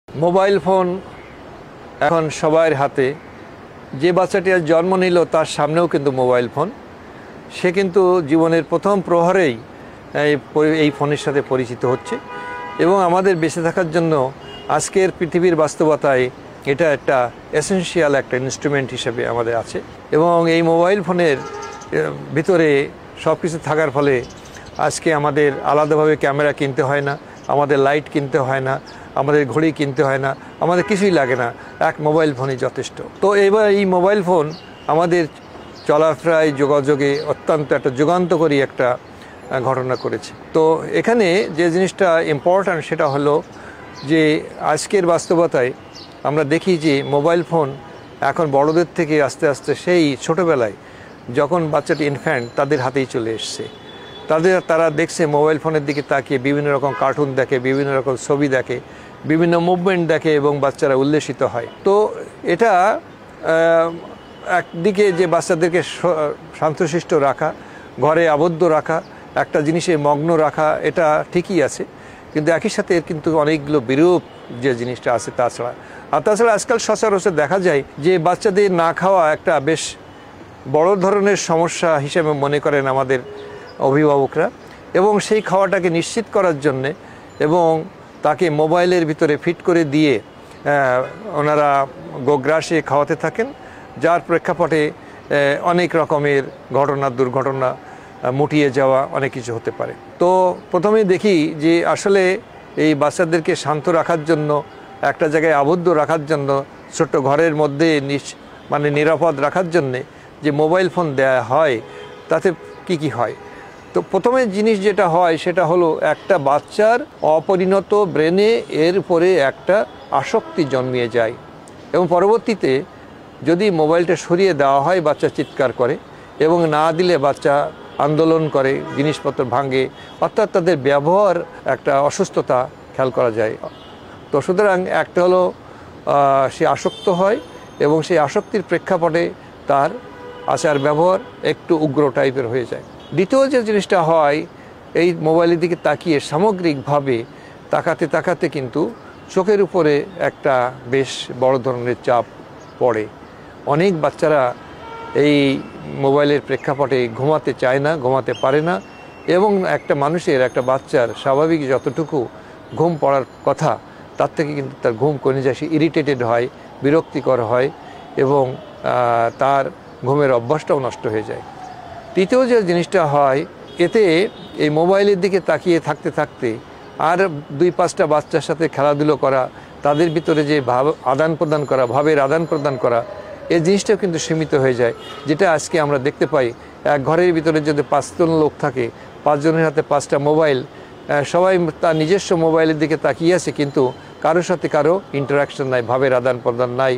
Mobile phone এখন সবার হাতে। যে বাচ্চাটি আজ জন্ম নিল তার সামনেও কিন্তু মোবাইল ফোন। সে কিন্তু জীবনের প্রথম প্রহরেই এই ফোনের সাথে পরিচিত হচ্ছে এবং আমাদের বেঁচে থাকার জন্য আজকের পৃথিবীর বাস্তবতায় এটা একটা এসেনশিয়াল একটা ইনস্ট্রুমেন্ট হিসেবে আমাদের আছে। এবং এই মোবাইল ফোনের ভিতরে সব কিছু থাকার ফলে আজকে আমাদের আলাদাভাবে ক্যামেরা কিনতে হয় না, আমাদের লাইট কিনতে হয় না, আমাদের ঘড়ি কিনতে হয় না, আমাদের কিছুই লাগে না, এক মোবাইল ফোনই যথেষ্ট। তো এবার এই মোবাইল ফোন আমাদের চলাফেরায় যোগাযোগে অত্যন্ত একটা যুগান্তকারী একটা ঘটনা করেছে। তো এখানে যে জিনিসটা ইম্পর্ট্যান্ট সেটা হলো যে আজকের বাস্তবতায় আমরা দেখি যে মোবাইল ফোন এখন বড়দের থেকে আস্তে আস্তে সেই ছোটোবেলায় যখন বাচ্চাটি ইনফ্যান্ট তাদের হাতেই চলে এসছে। তারা দেখছে মোবাইল ফোনের দিকে তাকিয়ে বিভিন্ন রকম কার্টুন দেখে, বিভিন্ন রকম ছবি দেখে, বিভিন্ন মুভমেন্ট দেখে এবং বাচ্চারা উল্লেসিত হয়। তো এটা একদিকে যে বাচ্চাদেরকে শান্তশিষ্ট রাখা, ঘরে আবদ্ধ রাখা, একটা জিনিসে মগ্ন রাখা, এটা ঠিকই আছে, কিন্তু একই সাথে এর কিন্তু অনেকগুলো বিরূপ যে জিনিসটা আছে তাছাড়া আজকাল সচরাচর দেখা যায় যে বাচ্চাদের না খাওয়া একটা বেশ বড় ধরনের সমস্যা হিসেবে মনে করেন আমাদের অভিভাবকরা, এবং সেই খাওয়াটাকে নিশ্চিত করার জন্যে এবং তাকে মোবাইলের ভিতরে ফিট করে দিয়ে ওনারা গোগ্রাসে খাওয়াতে থাকেন, যার প্রেক্ষাপটে অনেক রকমের দুর্ঘটনা মুটিয়ে যাওয়া অনেক কিছু হতে পারে। তো প্রথমেই দেখি যে আসলে এই বাচ্চাদেরকে শান্ত রাখার জন্য, একটা জায়গায় আবদ্ধ রাখার জন্য, ছোট্ট ঘরের মধ্যে নিরাপদ রাখার জন্যে যে মোবাইল ফোন দেয়া হয় তাতে কি হয়। তো প্রথমে জিনিস যেটা হয় সেটা হলো একটা বাচ্চার অপরিণত ব্রেনে এর উপরে একটা আসক্তি জন্মিয়ে যায় এবং পরবর্তীতে যদি মোবাইলটা সরিয়ে দেওয়া হয় বাচ্চা চিৎকার করে এবং না দিলে বাচ্চা আন্দোলন করে, জিনিসপত্র ভাঙে, অর্থাৎ তাদের ব্যবহার একটা অসুস্থতা খেয়াল করা যায়। তো সুতরাং একটা হলো সে আসক্ত হয় এবং সেই আসক্তির প্রেক্ষাপটে তার আচার ব্যবহার একটু উগ্র টাইপের হয়ে যায়। দ্বিতীয় যে জিনিসটা হয়, এই মোবাইলের দিকে তাকিয়ে সামগ্রিকভাবে তাকাতে কিন্তু চোখের উপরে একটা বেশ বড় ধরনের চাপ পড়ে। অনেক বাচ্চারা এই মোবাইলের প্রেক্ষাপটে ঘুমাতে চায় না, ঘুমাতে পারে না, এবং একটা বাচ্চার স্বাভাবিক যতটুকু ঘুম পড়ার কথা তার থেকে কিন্তু তার ঘুম কমে যায়, সে ইরিটেটেড হয়, বিরক্তিকর হয় এবং তার ঘুমের অভ্যাসটাও নষ্ট হয়ে যায়। তৃতীয় যে জিনিসটা হয়, এতে এই মোবাইলের দিকে তাকিয়ে থাকতে আর 2-5টা বাচ্চার সাথে খেলাধুলো করা, তাদের ভিতরে যে ভাবের আদান প্রদান করা, এই জিনিসটাও কিন্তু সীমিত হয়ে যায়। যেটা আজকে আমরা দেখতে পাই, এক ঘরের ভিতরে যদি 5 জন লোক থাকে, 5 জনের হাতে 5টা মোবাইল, সবাই তার নিজস্ব মোবাইলের দিকে তাকিয়ে আছে, কিন্তু কারোর সাথে কারো ইন্টারাকশন নাই, ভাবের আদান প্রদান নাই,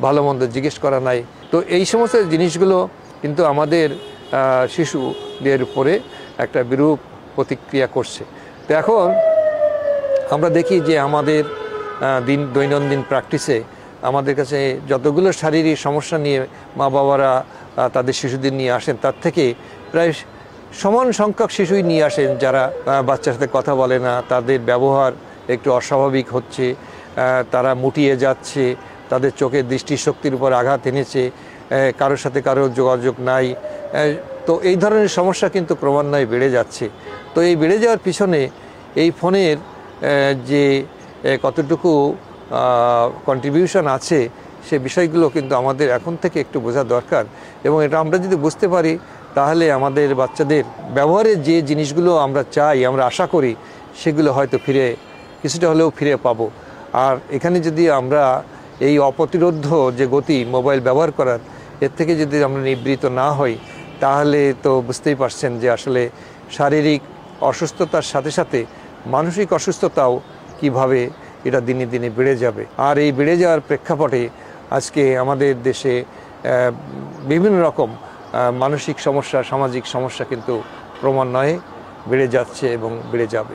ভালো মন্দ জিজ্ঞেস করা নাই। তো এই সমস্ত জিনিসগুলো কিন্তু আমাদের শিশুদের উপরে একটা বিরূপ প্রতিক্রিয়া করছে। তো এখন আমরা দেখি যে আমাদের দৈনন্দিন প্র্যাকটিসে আমাদের কাছে যতগুলো শারীরিক সমস্যা নিয়ে মা বাবারা তাদের শিশুদের নিয়ে আসেন, তার থেকে প্রায় সমান সংখ্যক শিশুই নিয়ে আসেন যারা বাচ্চার সাথে কথা বলে না, তাদের ব্যবহার একটু অস্বাভাবিক হচ্ছে, তারা মুটিয়ে যাচ্ছে, তাদের চোখের দৃষ্টিশক্তির উপর আঘাত এনেছে, কারোর সাথে কারো যোগাযোগ নাই। তো এই ধরনের সমস্যা কিন্তু ক্রমান্বয়ে বেড়ে যাচ্ছে। তো এই বেড়ে যাওয়ার পিছনে এই ফোনের যে কতটুকু কন্ট্রিবিউশন আছে সে বিষয়গুলো কিন্তু আমাদের এখন থেকে একটু বোঝা দরকার, এবং এটা আমরা যদি বুঝতে পারি তাহলে আমাদের বাচ্চাদের ব্যবহারের যে জিনিসগুলো আমরা চাই, আমরা আশা করি, সেগুলো হয়তো কিছুটা হলেও ফিরে পাবো। আর এখানে যদি আমরা এই অপ্রতিরোধ্য যে গতি মোবাইল ব্যবহার করার, এর থেকে যদি আমরা নিবৃত্ত না হই, তাহলে তো বুঝতেই পারছেন যে আসলে শারীরিক অসুস্থতার সাথে সাথে মানসিক অসুস্থতাও কিভাবে এটা দিনে দিনে বেড়ে যাবে। আর এই বেড়ে যাওয়ার প্রেক্ষাপটে আজকে আমাদের দেশে বিভিন্ন রকম মানসিক সমস্যা, সামাজিক সমস্যা কিন্তু ক্রমান্বয়ে বেড়ে যাচ্ছে এবং বেড়ে যাবে।